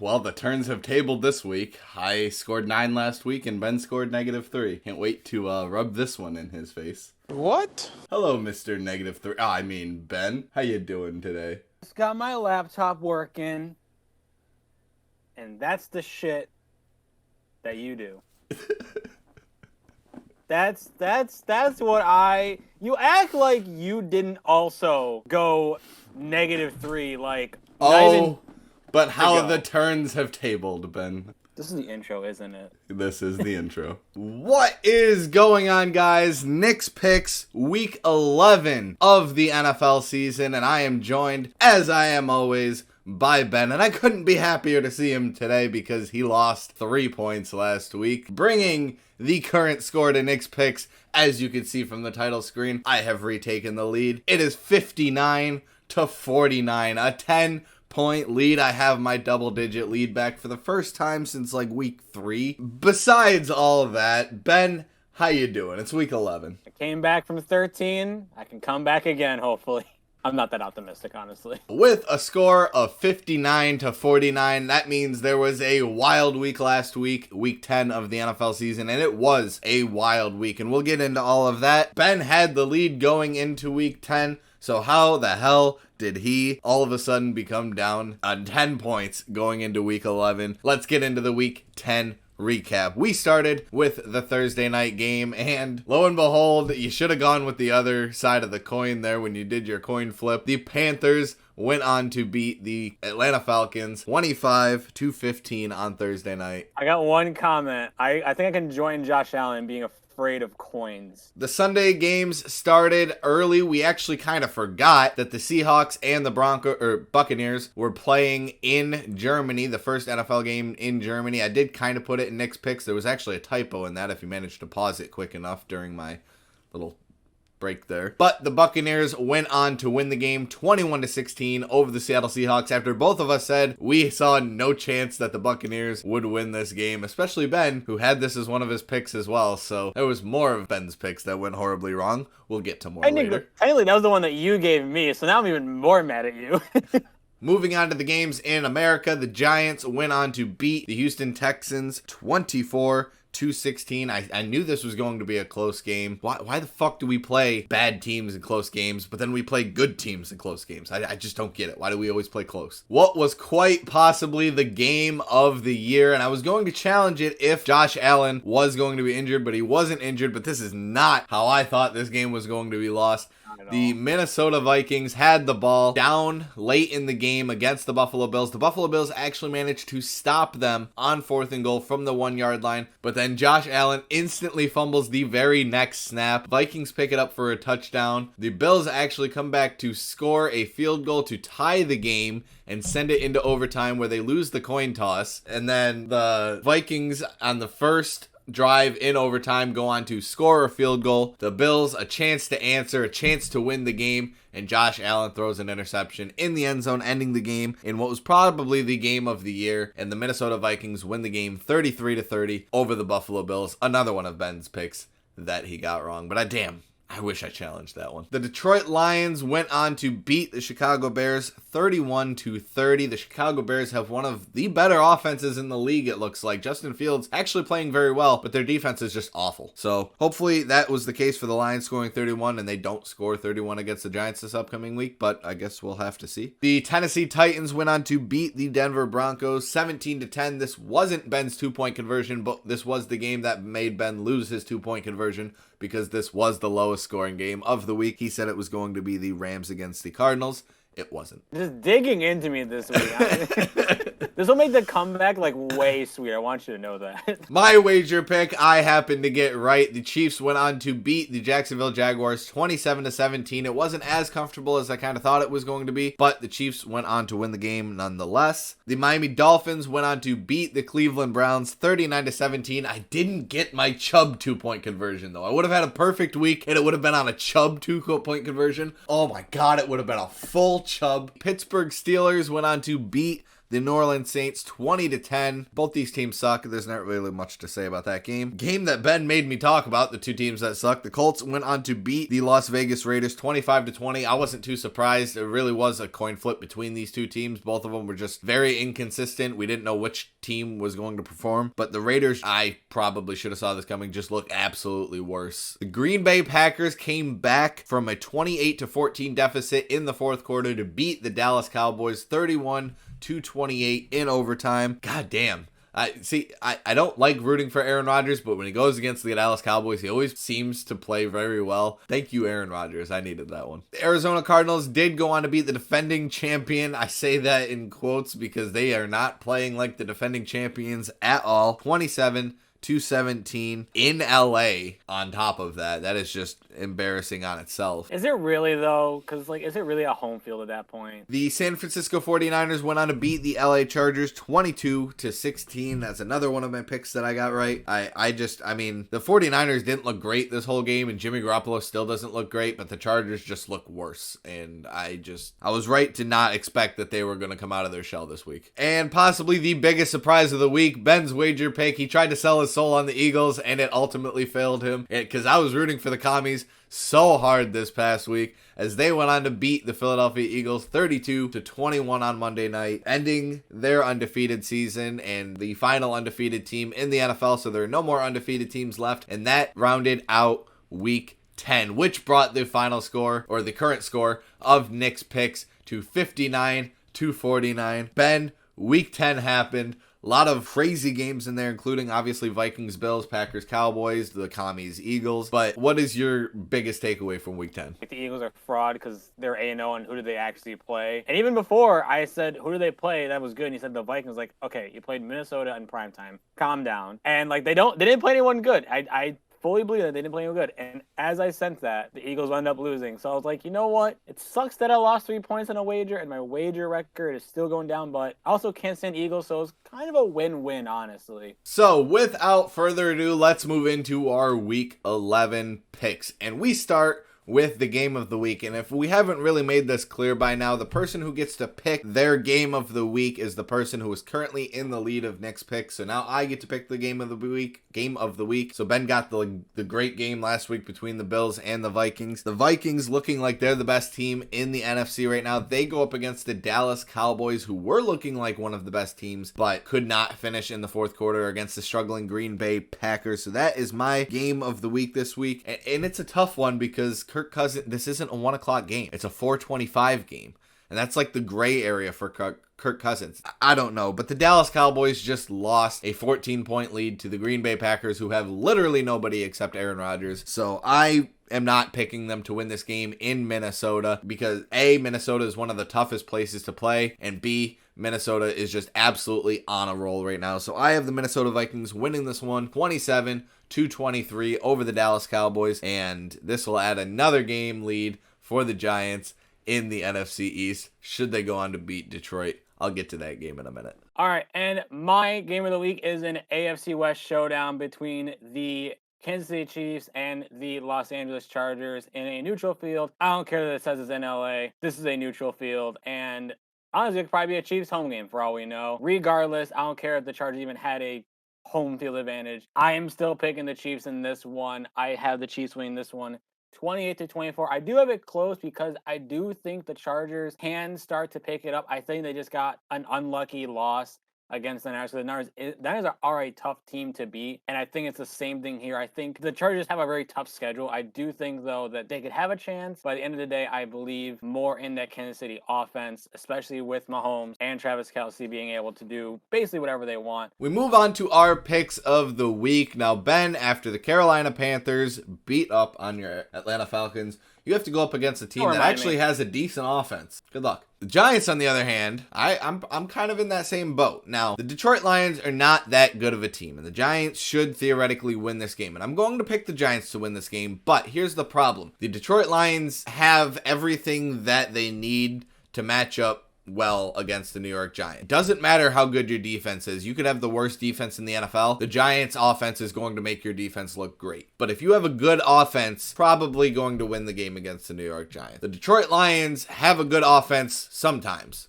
Well, the turns have tabled this week. I scored 9 last week and Ben scored -3. Can't wait to rub this one in his face. What? Hello, Mr. -3. I mean, Ben. How you doing today? Just got my laptop working, and that's the shit that you do. That's what you act like you didn't also go -3, like not even but how ago. the turns have tabled, Ben. This is the intro, isn't it? This is the intro. What is going on, guys? Nick's Picks, week 11 of the NFL season, and I am joined, as I am always, by Ben, and I couldn't be happier to see him today because he lost 3 points last week, bringing the current score to Nick's Picks. As you can see from the title screen, I have retaken the lead. It is 59-49, a 10-point lead. I have my double-digit lead back for the first time since like week 3. Besides all of that, Ben, how you doing? It's week 11. I came back from 13. I can come back again, hopefully. I'm not that optimistic, honestly. With a score of 59-49, that means there was a wild week last week, week 10 of the NFL season, and it was a wild week, and we'll get into all of that. Ben had the lead going into week 10, so how the hell did he all of a sudden become down on 10 points going into week 11? Let's get into the week 10 recap. We started with the Thursday night game, and lo and behold, you should have gone with the other side of the coin there when you did your coin flip. The Panthers went on to beat the Atlanta Falcons 25-15 on Thursday night. I got one comment. I think I can join Josh Allen being afraid of coins. The Sunday games started early. We actually kind of forgot that the Seahawks and the Buccaneers were playing in Germany, the first NFL game in Germany. I did kind of put it in Nick's Picks. There was actually a typo in that if you managed to pause it quick enough during my little break there. But the Buccaneers went on to win the game 21-16 over the Seattle Seahawks after both of us said we saw no chance that the Buccaneers would win this game, especially Ben, who had this as one of his picks as well. So there was more of Ben's picks that went horribly wrong. We'll get to more later. Technically, that was the one that you gave me, so now I'm even more mad at you. Moving on to the games in America, the Giants went on to beat the Houston Texans 24-16. I knew this was going to be a close game. Why the fuck do we play bad teams in close games, but then we play good teams in close games? I just don't get it. Why do we always play close? What was quite possibly the game of the year, and I was going to challenge it if Josh Allen was going to be injured, but he wasn't injured, but this is not how I thought this game was going to be lost. The Minnesota Vikings had the ball down late in the game against the Buffalo Bills. The Buffalo Bills actually managed to stop them on 4th and goal from the 1-yard line, but then Josh Allen instantly fumbles the very next snap. Vikings pick it up for a touchdown. The Bills actually come back to score a field goal to tie the game and send it into overtime where they lose the coin toss. And then the Vikings on the first drive in overtime go on to score a field goal. The Bills a chance to answer, a chance to win the game, and Josh Allen throws an interception in the end zone, ending the game in what was probably the game of the year, and the Minnesota Vikings win the game 33-30 over the Buffalo Bills. Another one of Ben's picks that he got wrong, but I wish I challenged that one. The Detroit Lions went on to beat the Chicago Bears 31-30. The Chicago Bears have one of the better offenses in the league, it looks like. Justin Fields actually playing very well, but their defense is just awful. So hopefully that was the case for the Lions scoring 31 and they don't score 31 against the Giants this upcoming week, but I guess we'll have to see. The Tennessee Titans went on to beat the Denver Broncos 17-10. This wasn't Ben's 2-point conversion, but this was the game that made Ben lose his 2-point conversion because this was the lowest scoring game of the week. He said it was going to be the Rams against the Cardinals. It wasn't. Just digging into me this week. This will make the comeback like way sweeter. I want you to know that. My wager pick, I happened to get right. The Chiefs went on to beat the Jacksonville Jaguars 27-17. It wasn't as comfortable as I kind of thought it was going to be, but the Chiefs went on to win the game nonetheless. The Miami Dolphins went on to beat the Cleveland Browns 39-17. I didn't get my Chubb 2-point conversion though. I would have had a perfect week and it would have been on a Chubb 2-point conversion. Oh my God, it would have been a full Chubb. Pittsburgh Steelers went on to beat the New Orleans Saints 20-10. Both these teams suck. There's not really much to say about that game. Game that Ben made me talk about, the two teams that suck. The Colts went on to beat the Las Vegas Raiders 25-20. I wasn't too surprised. It really was a coin flip between these two teams. Both of them were just very inconsistent. We didn't know which team was going to perform, but the Raiders, I probably should have saw this coming, just look absolutely worse. The Green Bay Packers came back from a 28-14 deficit in the fourth quarter to beat the Dallas Cowboys 31-28 in overtime. God damn. I don't like rooting for Aaron Rodgers, but when he goes against the Dallas Cowboys, he always seems to play very well. Thank you, Aaron Rodgers. I needed that one. The Arizona Cardinals did go on to beat the defending champion. I say that in quotes because they are not playing like the defending champions at all. 27-17 in LA. On top of that, that is just embarrassing on itself. Is it really though? Because is it really a home field at that point? The San Francisco 49ers went on to beat the LA Chargers 22-16. That's another one of my picks that I got right. I mean, the 49ers didn't look great this whole game, and Jimmy Garoppolo still doesn't look great, but the Chargers just look worse. And I was right to not expect that they were going to come out of their shell this week. And possibly the biggest surprise of the week, Ben's wager pick. He tried to sell his soul on the Eagles, and it ultimately failed him, because I was rooting for the Commies so hard this past week as they went on to beat the Philadelphia Eagles 32-21 on Monday night, ending their undefeated season and the final undefeated team in the NFL. So there are no more undefeated teams left, and that rounded out week 10, which brought the final score, or the current score, of Nick's picks to 59-49. Ben, week 10 happened. A lot of crazy games in there, including obviously Vikings, Bills, Packers, Cowboys, the Commies, Eagles. But what is your biggest takeaway from week 10? The Eagles are fraud because they're 8-0, and who do they actually play? And even before I said, who do they play? That was good. And he said the Vikings. Like, okay, you played Minnesota in primetime. Calm down. And they didn't play anyone good. I fully believe that they didn't play anyone good. And as I sensed that, the Eagles wound up losing. So I was like, you know what? It sucks that I lost 3 points on a wager, and my wager record is still going down, but I also can't stand Eagles, so it's kind of a win-win, honestly. So without further ado, let's move into our week 11 picks. And we start with the game of the week. And if we haven't really made this clear by now, the person who gets to pick their game of the week is the person who is currently in the lead of Nick's pick. So now I get to pick the game of the week. So Ben got the great game last week between the Bills and the Vikings. The Vikings looking like they're the best team in the NFC right now. They go up against the Dallas Cowboys, who were looking like one of the best teams, but could not finish in the fourth quarter against the struggling Green Bay Packers. So that is my game of the week this week. And it's a tough one because Kirk Cousins, this isn't a 1 o'clock game. It's a 4:25 game. And that's like the gray area for Kirk Cousins. I don't know, but the Dallas Cowboys just lost a 14-point lead to the Green Bay Packers, who have literally nobody except Aaron Rodgers. So I am not picking them to win this game in Minnesota because A, Minnesota is one of the toughest places to play, and B, Minnesota is just absolutely on a roll right now. So I have the Minnesota Vikings winning this one 27-23 over the Dallas Cowboys, and this will add another game lead for the Giants in the NFC East should they go on to beat Detroit. I'll get to that game in a minute. All right, and my game of the week is an AFC West showdown between the Kansas City Chiefs and the Los Angeles Chargers in a neutral field. I don't care that it says it's in LA. This is a neutral field, and honestly, it could probably be a Chiefs home game for all we know. Regardless, I don't care if the Chargers even had a home field advantage. I am still picking the Chiefs in this one. I have the Chiefs winning this one 28-24. I do have it close because I do think the Chargers can start to pick it up. I think they just got an unlucky loss against the Niners. So the Niners are a tough team to beat, and I think it's the same thing here. I think the Chargers have a very tough schedule. I do think, though, that they could have a chance, but at the end of the day, I believe more in that Kansas City offense, especially with Mahomes and Travis Kelce being able to do basically whatever they want. We move on to our picks of the week. Now, Ben, after the Carolina Panthers beat up on your Atlanta Falcons, you have to go up against a team that actually has a decent offense. Good luck. The Giants, on the other hand, I'm kind of in that same boat. Now, the Detroit Lions are not that good of a team, and the Giants should theoretically win this game. And I'm going to pick the Giants to win this game, but here's the problem. The Detroit Lions have everything that they need to match up well against the New York Giants. It doesn't matter how good your defense is. You could have the worst defense in the NFL. The Giants offense is going to make your defense look great. But if you have a good offense, probably going to win the game against the New York Giants. The Detroit Lions have a good offense sometimes.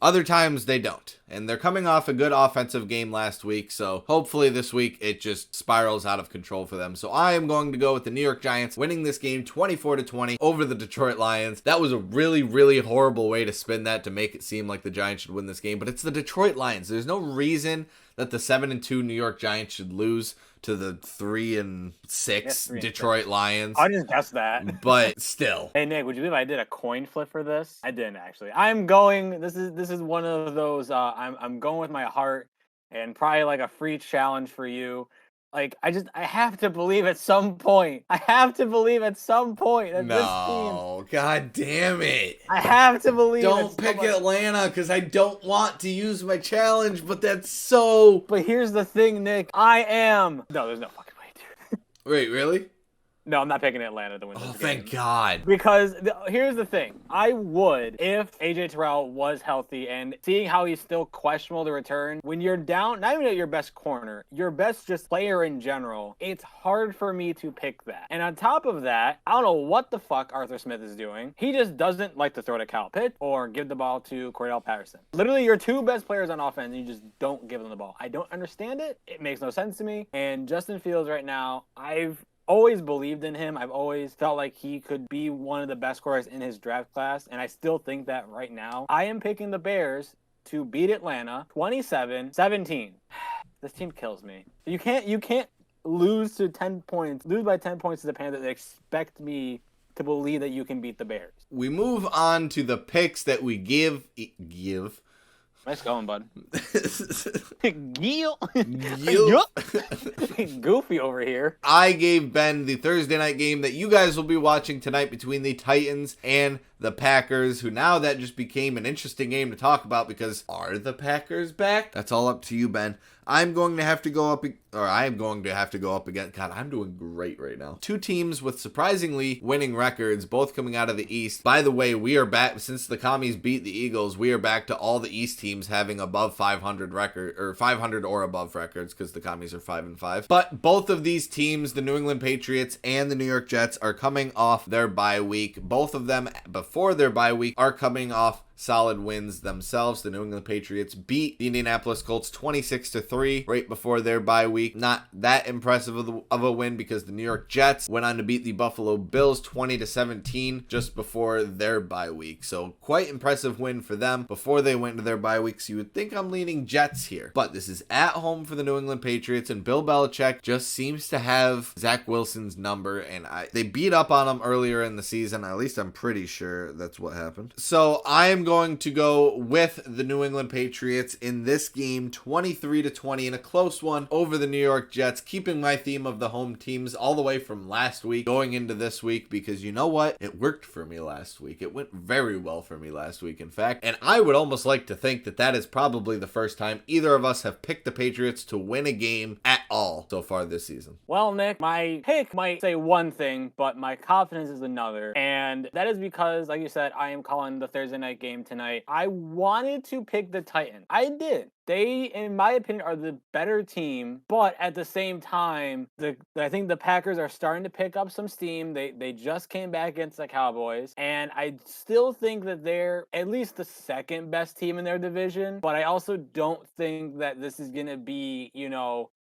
Other times they don't. And they're coming off a good offensive game last week, so hopefully this week it just spirals out of control for them. So I am going to go with the New York Giants winning this game 24-20 over the Detroit Lions. That was a really, really horrible way to spin that to make it seem like the Giants should win this game, but it's the Detroit Lions. There's no reason that the 7-2 New York Giants should lose to the 3-6 Detroit Lions. I just guessed that. But still. Hey Nick, would you believe I did a coin flip for this? I didn't actually. I'm going. This is one of those. I'm going with my heart, and probably like a free challenge for you. Like I have to believe at some point. I have to believe at some point that this team. God damn it! I have to believe. Don't pick Atlanta because I don't want to use my challenge, but that's so. But here's the thing, Nick. I am. No, there's no fucking way, dude. Wait, really? No, I'm not picking Atlanta to win this game. Oh, thank God. Because here's the thing. I would, if AJ Terrell was healthy, and seeing how he's still questionable to return, when you're down, not even at your best corner, your best just player in general, it's hard for me to pick that. And on top of that, I don't know what the fuck Arthur Smith is doing. He just doesn't like to throw to Kyle Pitts or give the ball to Cordell Patterson. Literally, your two best players on offense, and you just don't give them the ball. I don't understand it. It makes no sense to me. And Justin Fields right now, I've always believed in him. I've always felt like he could be one of the best scorers in his draft class, and I still think that right now. I am picking the Bears to beat Atlanta 27-17. This team kills me. You can't lose by 10 points to the Panthers and expect me to believe that you can beat the Bears. We move on to the picks that we give. Nice going, bud. Goofy over here. I gave Ben the Thursday night game that you guys will be watching tonight between the Titans and the Packers, who now that just became an interesting game to talk about because are the Packers back? That's all up to you, Ben. I'm going to have to go up again. God, I'm doing great right now. Two teams with surprisingly winning records, both coming out of the East. By the way, we are back, since the Commies beat the Eagles, we are back to all the East teams having above 500 record, or 500 or above records, because the Commies are 5-5. But both of these teams, the New England Patriots and the New York Jets, are coming off their bye week. Both of them, before their bye week, are coming off solid wins themselves. The New England Patriots beat the Indianapolis Colts 26-3 right before their bye week. Not that impressive of a win because the New York Jets went on to beat the Buffalo Bills 20-17 just before their bye week. So quite impressive win for them before they went to their bye week. So you would think I'm leaning Jets here, but this is at home for the New England Patriots, and Bill Belichick just seems to have Zach Wilson's number, and they beat up on him earlier in the season. At least I'm pretty sure that's what happened. So I am going to go with the New England Patriots in this game 23-20 in a close one over the New York Jets, keeping my theme of the home teams all the way from last week going into this week, because you know what? It worked for me last week. It went very well for me last week, in fact, and I would almost like to think that that is probably the first time either of us have picked the Patriots to win a game at all so far this season. Well, Nick, my pick might say one thing, but my confidence is another, and that is because, like you said, I am calling the Thursday night game tonight. I wanted to pick the Titans. I did. They, in my opinion, are the better team, but at the same time, I think the Packers are starting to pick up some steam. They just came back against the Cowboys, and I still think that they're at least the second best team in their division, but I also don't think that this is going to be,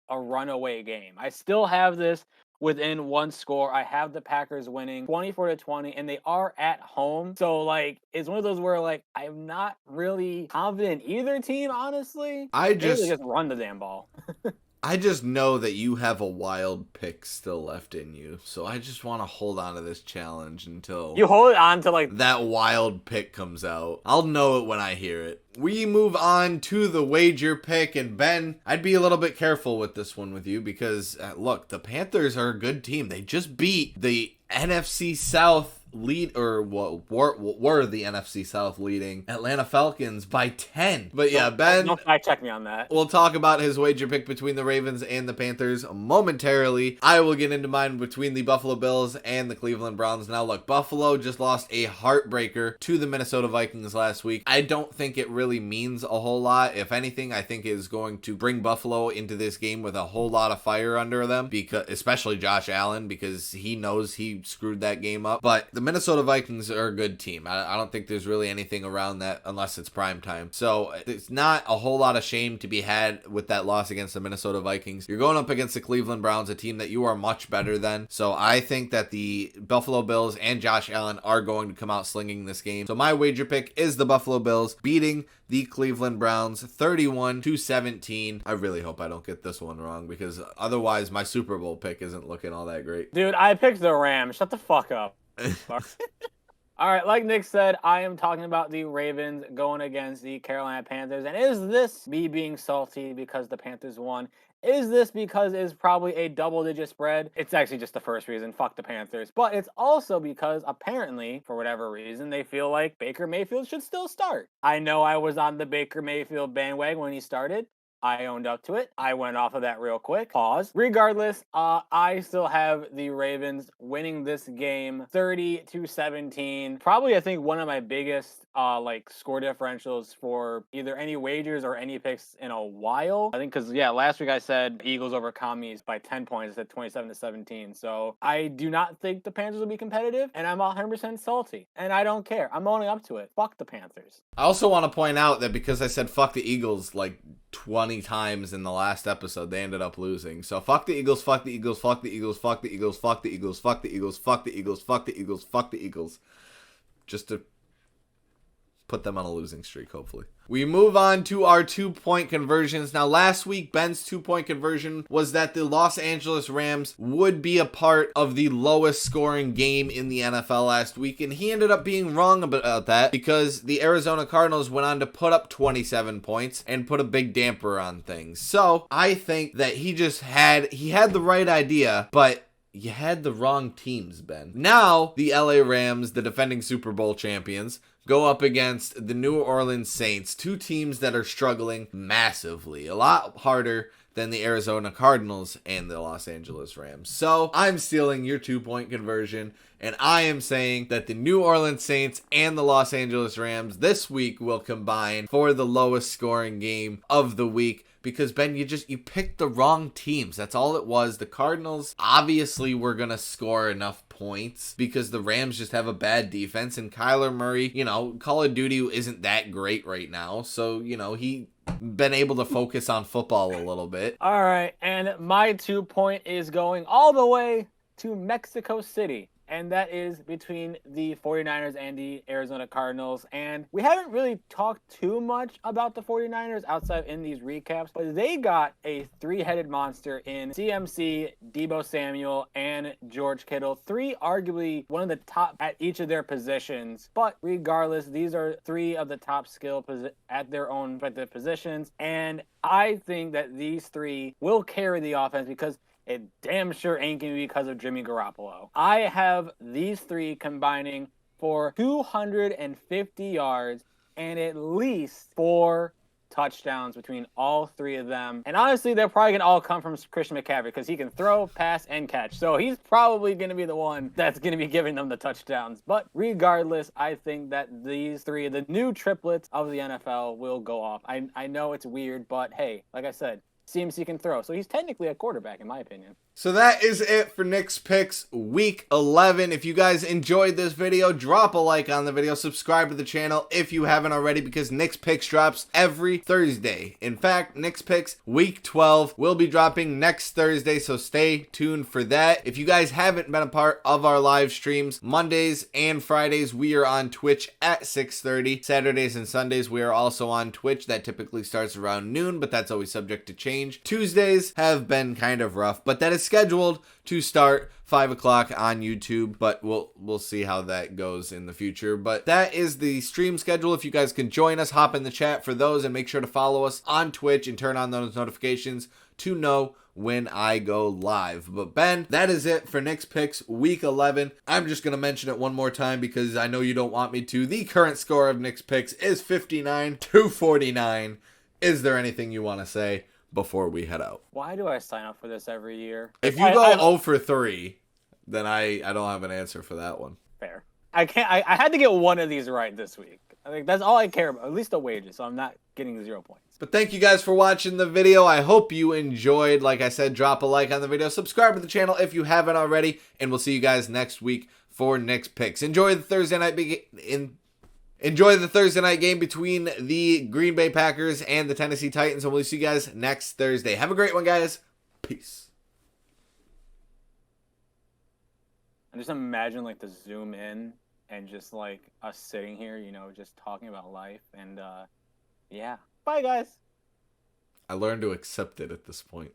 a runaway game. I still have this within one score. I have the Packers winning 24-20, and they are at home. So, it's one of those where, I'm not really confident in either team, honestly. I just run the damn ball. I just know that you have a wild pick still left in you, so I just want to hold on to this challenge until you hold on to that wild pick comes out. I'll know it when I hear it. We move on to the wager pick, and Ben, I'd be a little bit careful with this one with you because look, the Panthers are a good team. They just beat the NFC South were the NFC South leading Atlanta Falcons by 10. But yeah, Ben, don't fact check me on that. We'll talk about his wager pick between the Ravens and the Panthers momentarily. I will get into mine between the Buffalo Bills and the Cleveland Browns. Now look, Buffalo just lost a heartbreaker to the Minnesota Vikings last week. I don't think it really means a whole lot. If anything, I think it is going to bring Buffalo into this game with a whole lot of fire under them, because especially Josh Allen, because he knows he screwed that game up. But the Minnesota Vikings are a good team. I don't think there's really anything around that unless it's prime time. So it's not a whole lot of shame to be had with that loss against the Minnesota Vikings. You're going up against the Cleveland Browns, a team that you are much better than. So I think that the Buffalo Bills and Josh Allen are going to come out slinging this game. So my wager pick is the Buffalo Bills beating the Cleveland Browns 31-17. I really hope I don't get this one wrong, because otherwise my Super Bowl pick isn't looking all that great. Dude, I picked the Rams. Shut the fuck up. All right, like Nick said, I am talking about the Ravens going against the Carolina Panthers. And is this me being salty because the Panthers won? Is this because it's probably a double-digit spread? It's actually just the first reason. Fuck the Panthers. But it's also because apparently, for whatever reason, they feel like Baker Mayfield should still start. I know I was on the Baker Mayfield bandwagon when he started. I owned up to it. I went off of that real quick. Pause. Regardless, I still have the Ravens winning this game 30-17. Probably, I think, one of my biggest score differentials for either any wagers or any picks in a while. I think because, last week I said Eagles over Commies by 10 points at 27-17. So I do not think the Panthers will be competitive, and I'm 100% salty. And I don't care. I'm owning up to it. Fuck the Panthers. I also want to point out that because I said fuck the Eagles like 20 times in the last episode, they ended up losing. So fuck the Eagles, fuck the Eagles, fuck the Eagles, fuck the Eagles, fuck the Eagles, fuck the Eagles, fuck the Eagles, fuck the Eagles, fuck the Eagles. Just to put them on a losing streak, hopefully. We move on to our 2-point conversions. Now, last week, Ben's 2-point conversion was that the Los Angeles Rams would be a part of the lowest scoring game in the NFL last week, and he ended up being wrong about that because the Arizona Cardinals went on to put up 27 points and put a big damper on things. So, I think that he had the right idea, but you had the wrong teams, Ben. Now, the LA Rams, the defending Super Bowl champions, go up against the New Orleans Saints, two teams that are struggling massively, a lot harder than the Arizona Cardinals and the Los Angeles Rams. So I'm stealing your 2-point conversion, and I am saying that the New Orleans Saints and the Los Angeles Rams this week will combine for the lowest scoring game of the week. Because, Ben, you picked the wrong teams. That's all it was. The Cardinals obviously were going to score enough points because the Rams just have a bad defense. And Kyler Murray, Call of Duty isn't that great right now. So, he been able to focus on football a little bit. All right. And my 2-point is going all the way to Mexico City. And that is between the 49ers and the Arizona Cardinals. And we haven't really talked too much about the 49ers outside in these recaps, but they got a 3-headed monster in CMC, Deebo Samuel, and George Kittle. 3 arguably one of the top at each of their positions. But regardless, these are 3 of the top skill at their own respective positions. And I think that these 3 will carry the offense because it damn sure ain't going to be because of Jimmy Garoppolo. I have these 3 combining for 250 yards and at least 4 touchdowns between all 3 of them. And honestly, they're probably going to all come from Christian McCaffrey because he can throw, pass, and catch. So he's probably going to be the one that's going to be giving them the touchdowns. But regardless, I think that these 3, the new triplets of the NFL, will go off. I know it's weird, but hey, like I said, CMC can throw. So he's technically a quarterback, in my opinion. So that is it for Nick's Picks Week 11. If you guys enjoyed this video, drop a like on the video. Subscribe to the channel if you haven't already because Nick's Picks drops every Thursday. In fact, Nick's Picks Week 12 will be dropping next Thursday, so stay tuned for that. If you guys haven't been a part of our live streams, Mondays and Fridays, we are on Twitch at 6:30. Saturdays and Sundays, we are also on Twitch. That typically starts around noon, but that's always subject to change. Tuesdays have been kind of rough, but that is scheduled to start 5 o'clock on YouTube, but we'll see how that goes in the future. But that is the stream schedule. If you guys can join us, hop in the chat for those, and make sure to follow us on Twitch and turn on those notifications to know when I go live. But Ben, that is it for Nick's Picks Week 11. I'm just going to mention it one more time because I know you don't want me to. The current score of Nick's Picks is 59-49. Is there anything you want to say before we head out? Why do I sign up for this every year? If you go 0 for 3, then I don't have an answer for that one. Fair. I had to get one of these right this week. I think that's all I care about, at least the wages, so I'm not getting 0 points. But thank you guys for watching the video. I hope you enjoyed. Like I said, drop a like on the video. Subscribe to the channel if you haven't already. And we'll see you guys next week for Nick's picks. Enjoy the Thursday night game between the Green Bay Packers and the Tennessee Titans, and we'll see you guys next Thursday. Have a great one, guys. Peace. And just imagine like the zoom in and just like us sitting here, just talking about life. And yeah. Bye, guys. I learned to accept it at this point.